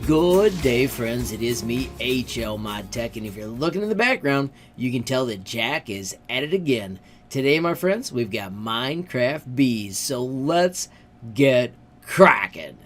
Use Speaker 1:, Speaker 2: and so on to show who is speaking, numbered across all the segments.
Speaker 1: Good day, friends. It is me, HLModTech, and if you're looking in the background, you can tell that Jack is at it again. Today, my friends, we've got Minecraft bees, so let's get cracking.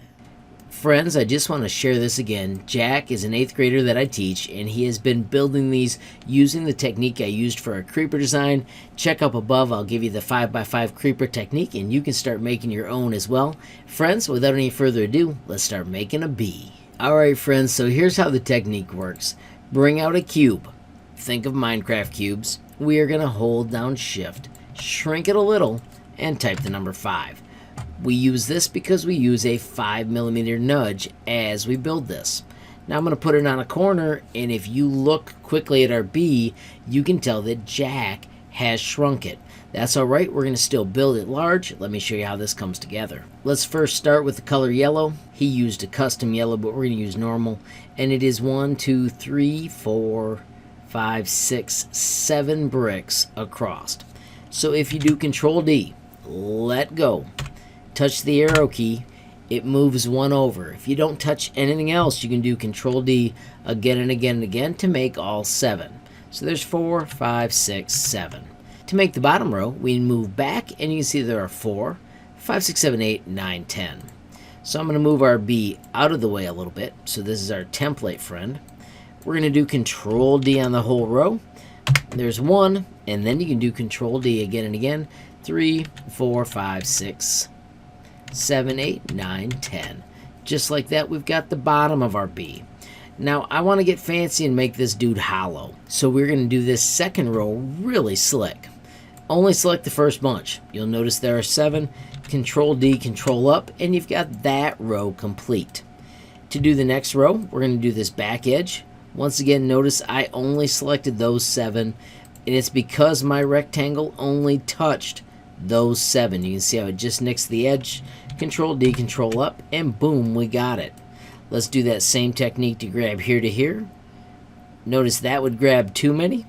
Speaker 1: Friends, I just want to share this again. Jack is an 8th grader that I teach, and he has been building these using the technique I used for a creeper design. Check up above, I'll give you the 5x5 creeper technique, and you can start making your own as well. Friends, without any further ado, let's start making a bee. Alright friends, so here's how the technique works. Bring out a cube. Think of Minecraft cubes. We are going to hold down shift, shrink it a little, and type the number 5. We use this because we use a 5mm nudge as we build this. Now I'm going to put it on a corner, and if you look quickly at our bee, you can tell that Jack has shrunk it. That's alright, we're going to still build it large. Let me show you how this comes together. Let's first start with the color yellow. He used a custom yellow, but we're going to use normal. And it is 1, 2, 3, 4, 5, 6, 7 bricks across. So if you do Control D, let go, touch the arrow key, it moves one over. If you don't touch anything else, you can do Control D again and again and again to make all 7. So there's 4, 5, 6, 7. To make the bottom row, we move back, and you can see there are 4, 5, 6, 7, 8, 9, 10. So I'm going to move our bee out of the way a little bit. So this is our template, friend. We're going to do Control D on the whole row. There's 1, and then you can do Control D again and again. 3, 4, 5, 6, 7, 8, 9, 10. Just like that, we've got the bottom of our bee. Now, I want to get fancy and make this dude hollow. So we're going to do this second row really slick. Only select the first bunch. You'll notice there are 7. Control D, Control up, and you've got that row complete. To do the next row, we're going to do this back edge. Once again, notice I only selected those 7, and it's because my rectangle only touched those 7. You can see how it just nicks the edge. Control D, Control up, and boom, we got it. Let's do that same technique to grab here to here. Notice that would grab too many.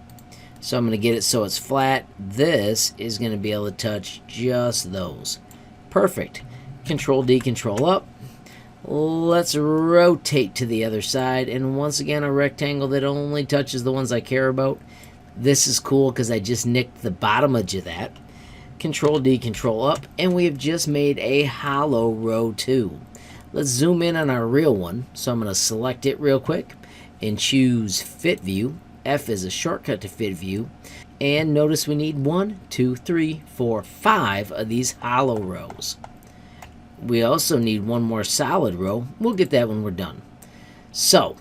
Speaker 1: So I'm going to get it so it's flat. This is going to be able to touch just those. Perfect. Control D, Control up. Let's rotate to the other side. And once again, a rectangle that only touches the ones I care about. This is cool because I just nicked the bottom edge of that. Control D, Control up. And we have just made a hollow row 2. Let's zoom in on our real one. So I'm going to select it real quick and choose Fit View. F is a shortcut to Fit View. And notice we need 1, 2, 3, 4, 5 of these hollow rows. We also need one more solid row. We'll get that when we're done. So,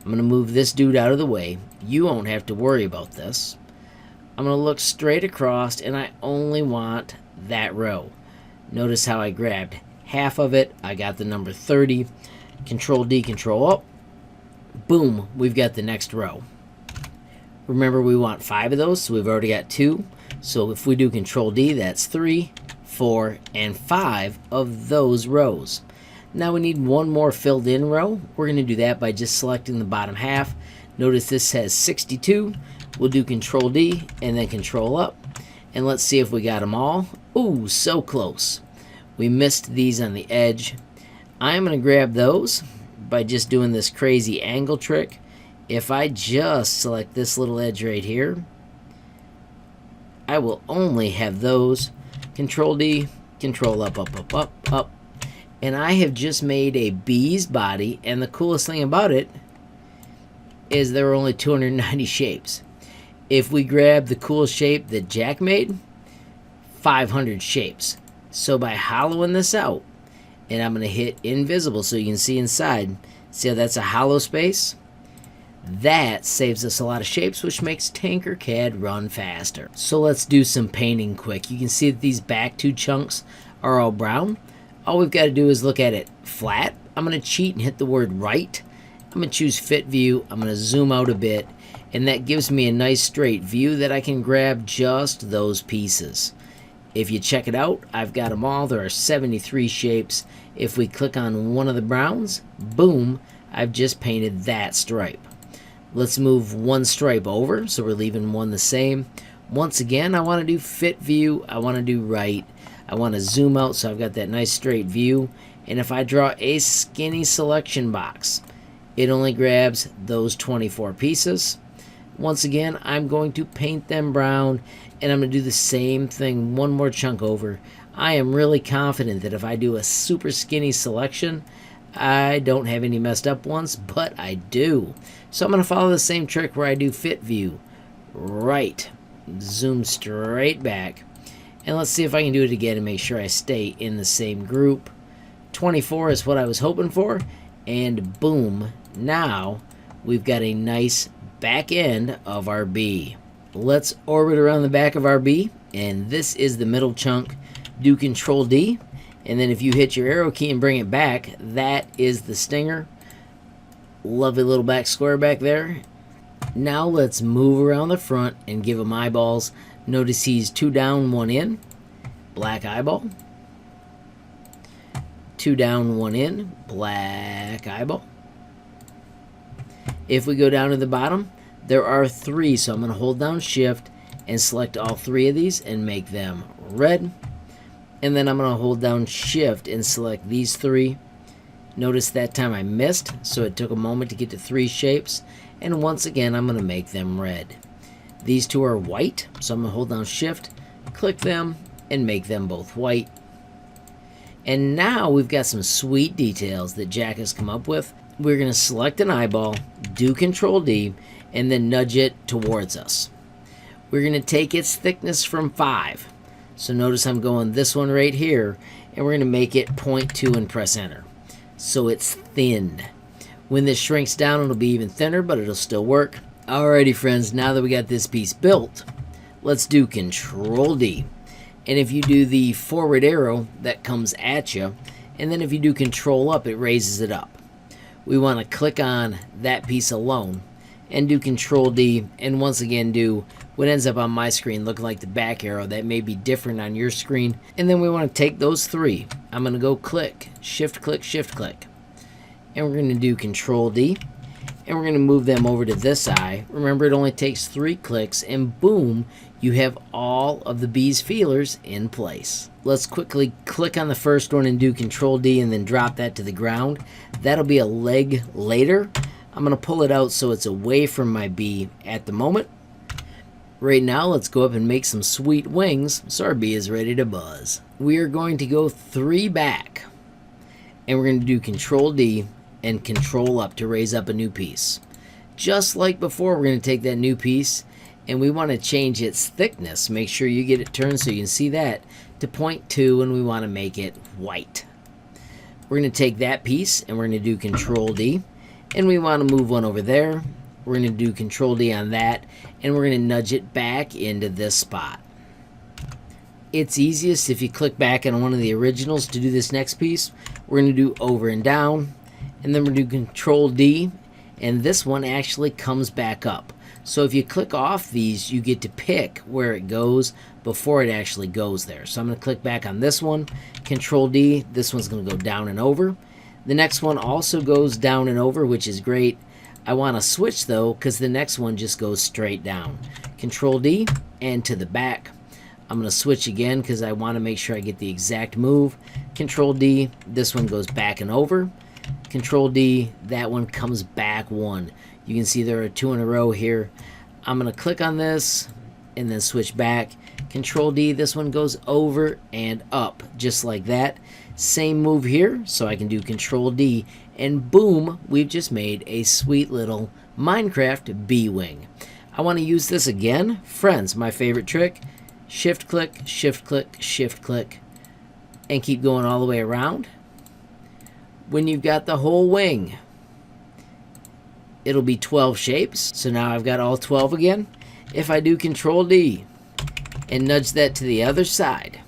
Speaker 1: I'm going to move this dude out of the way. You won't have to worry about this. I'm going to look straight across, and I only want that row. Notice how I grabbed half of it. I got the number 30. Control D, Control up. Boom, we've got the next row. Remember, we want 5 of those, so we've already got 2. So if we do Control D, that's 3, 4, and 5 of those rows. Now we need one more filled in row. We're going to do that by just selecting the bottom half. Notice this has 62. We'll do Control D and then Control up. And let's see if we got them all. Ooh, so close. We missed these on the edge. I'm going to grab those by just doing this crazy angle trick. If I just select this little edge right here, I will only have those. Control D, Control up, up, up, up, up. And I have just made a bee's body, and the coolest thing about it is there are only 290 shapes. If we grab the cool shape that Jack made, 500 shapes. So by hollowing this out, and I'm going to hit invisible so you can see inside. See how that's a hollow space? That saves us a lot of shapes, which makes Tinkercad run faster. So let's do some painting quick. You can see that these back 2 chunks are all brown. All we've got to do is look at it flat. I'm going to cheat and hit the word right. I'm going to choose Fit View. I'm going to zoom out a bit, and that gives me a nice straight view that I can grab just those pieces. If you check it out, I've got them all. There are 73 shapes. If we click on one of the browns, boom, I've just painted that stripe. Let's move one stripe over, so we're leaving one the same. Once again, I want to do Fit View. I want to do right. I want to zoom out so I've got that nice straight view. And if I draw a skinny selection box, it only grabs those 24 pieces. Once again, I'm going to paint them brown, and I'm going to do the same thing one more chunk over. I am really confident that if I do a super skinny selection, I don't have any messed up ones, but I do. So I'm going to follow the same trick where I do fit view, right, zoom straight back, and let's see if I can do it again and make sure I stay in the same group. 24 is what I was hoping for, and boom, now we've got a nice back end of our bee. Let's orbit around the back of our bee, and this is the middle chunk. Do Control D, and then if you hit your arrow key and bring it back, that is the stinger. Lovely little back square back there. Now let's move around the front and give him eyeballs. Notice he's 2 down, 1 in. Black eyeball. 2 down, 1 in, black eyeball. If we go down to the bottom, there are 3, so I'm going to hold down shift and select all 3 of these and make them red. And then I'm going to hold down shift and select these 3. Notice that time I missed, so it took a moment to get to 3 shapes. And once again, I'm going to make them red. These 2 are white, so I'm going to hold down shift, click them, and make them both white. And now we've got some sweet details that Jack has come up with. We're going to select an eyeball, do Control D, and then nudge it towards us. We're going to take its thickness from 5. So notice I'm going this one right here, and we're going to make it 0.2 and press enter. So it's thinned. When this shrinks down, it'll be even thinner, but it'll still work. Alrighty friends, now that we got this piece built, let's do Control D. And if you do the forward arrow, that comes at you. And then if you do Control up, it raises it up. We want to click on that piece alone and do Control D. And once again, do what ends up on my screen looking like the back arrow. That may be different on your screen. And then we want to take those 3. I'm going to go click, shift click, shift click. And we're going to do Control D. And we're going to move them over to this eye. Remember, it only takes 3 clicks, and boom, you have all of the bee's feelers in place. Let's quickly click on the first one and do Control D and then drop that to the ground. That'll be a leg later. I'm going to pull it out so it's away from my bee at the moment. Right now, let's go up and make some sweet wings so our bee is ready to buzz. We are going to go 3 back, and we're going to do Control D and Control up to raise up a new piece. Just like before, we're going to take that new piece and we want to change its thickness. Make sure you get it turned so you can see that to 0.2, and we want to make it white. We're going to take that piece and we're going to do Control D, and we want to move one over there. We're going to do Control D on that, and we're going to nudge it back into this spot. It's easiest if you click back on one of the originals to do this next piece. We're going to do over and down, and then we're going to do Control D, and this one actually comes back up. So if you click off these, you get to pick where it goes before it actually goes there. So I'm going to click back on this one, Control D, this one's going to go down and over. The next one also goes down and over, which is great. I want to switch though, because the next one just goes straight down. Control D, and to the back. I'm going to switch again because I want to make sure I get the exact move. Control D, this one goes back and over. Control D, that one comes back 1. You can see there are 2 in a row here. I'm going to click on this and then switch back. Control D, this one goes over and up just like that. Same move here, so I can do Control D, and boom, we've just made a sweet little Minecraft bee wing. I want to use this again. Friends, my favorite trick. Shift click, shift click, shift click, and keep going all the way around. When you've got the whole wing, it'll be 12 shapes. So now I've got all 12 again. If I do Control D and nudge that to the other side,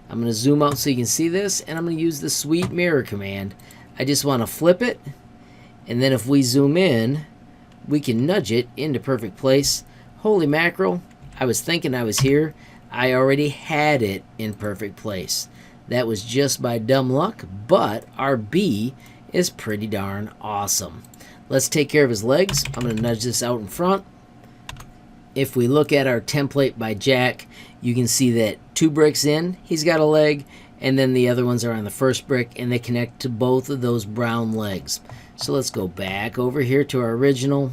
Speaker 1: I'm going to zoom out so you can see this, and I'm going to use the sweet mirror command. I just want to flip it, and then if we zoom in, we can nudge it into perfect place. Holy mackerel, I was thinking I was here. I already had it in perfect place. That was just by dumb luck, but our bee is pretty darn awesome. Let's take care of his legs. I'm going to nudge this out in front. If we look at our template by Jack, you can see that 2 bricks in, he's got a leg, and then the other ones are on the first brick, and they connect to both of those brown legs. So let's go back over here to our original.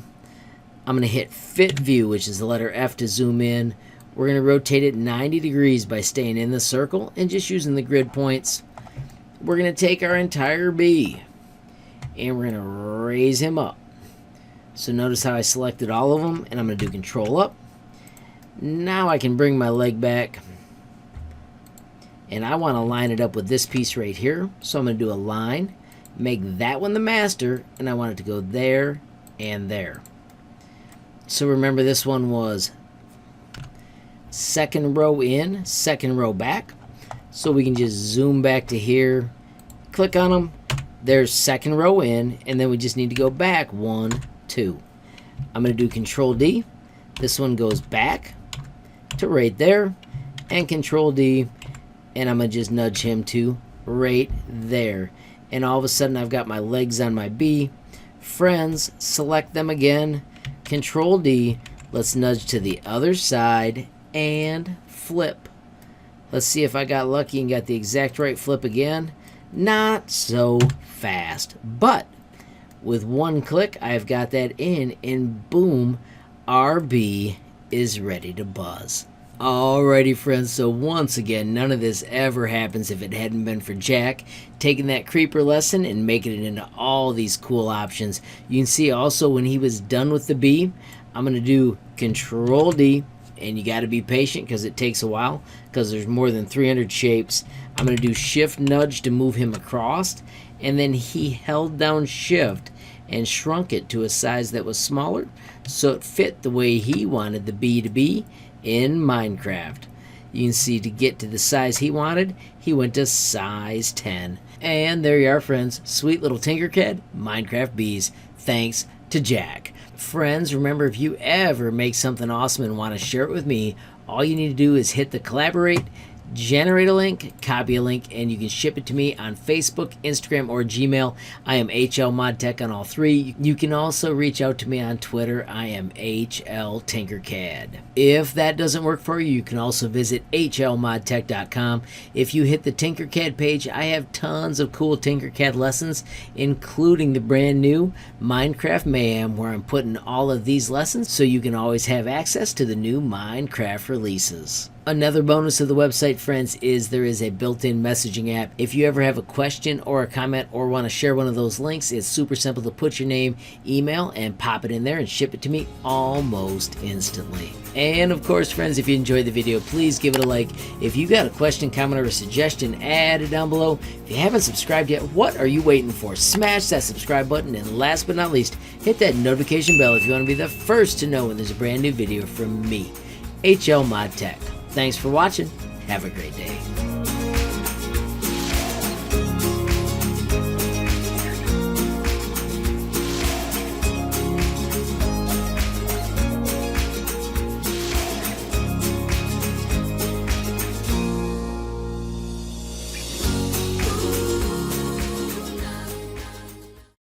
Speaker 1: I'm going to hit Fit View, which is the letter F to zoom in. We're going to rotate it 90 degrees by staying in the circle and just using the grid points. We're going to take our entire bee and we're going to raise him up. So notice how I selected all of them, and I'm going to do Control up. Now I can bring my leg back, and I want to line it up with this piece right here. So I'm going to do a line, make that one the master, and I want it to go there and there. So remember, this one was second row in, second row back. So we can just zoom back to here, click on them. There's second row in, and then we just need to go back 1, 2. I'm going to do Control D. This one goes back to right there, and Control D, and I'm going to just nudge him to right there. And all of a sudden I've got my legs on my bee. Friends, select them again, Control D. Let's nudge to the other side and flip. Let's see if I got lucky and got the exact right flip again. Not so fast, but with one click I've got that in, and boom, our bee is ready to buzz. Alrighty friends, so once again, none of this ever happens if it hadn't been for Jack taking that creeper lesson and making it into all these cool options. You can see also when he was done with the bee, I'm going to do Control D, and you got to be patient because it takes a while because there's more than 300 shapes. I'm going to do Shift Nudge to move him across, and then he held down Shift and shrunk it to a size that was smaller so it fit the way he wanted the bee to be in Minecraft. You can see to get to the size he wanted, he went to size 10. And there you are, friends. Sweet little Tinkercad Minecraft bees, thanks to Jack. Friends, remember, if you ever make something awesome and want to share it with me, all you need to do is hit the collaborate, generate a link, copy a link, and you can ship it to me on Facebook, Instagram, or Gmail. I am HLModTech on all three. You can also reach out to me on Twitter. I am HLTinkercad. If that doesn't work for you, you can also visit HLModTech.com. If you hit the Tinkercad page, I have tons of cool Tinkercad lessons, including the brand new Minecraft Mayhem, where I'm putting all of these lessons so you can always have access to the new Minecraft releases. Another bonus of the website, friends, is there is a built-in messaging app. If you ever have a question or a comment or want to share one of those links, it's super simple to put your name, email, and pop it in there and ship it to me almost instantly. And of course, friends, if you enjoyed the video, please give it a like. If you got a question, comment, or a suggestion, add it down below. If you haven't subscribed yet, what are you waiting for? Smash that subscribe button, and last but not least, hit that notification bell if you want to be the first to know when there's a brand new video from me, HLModTech. Thanks for watching. Have a great day.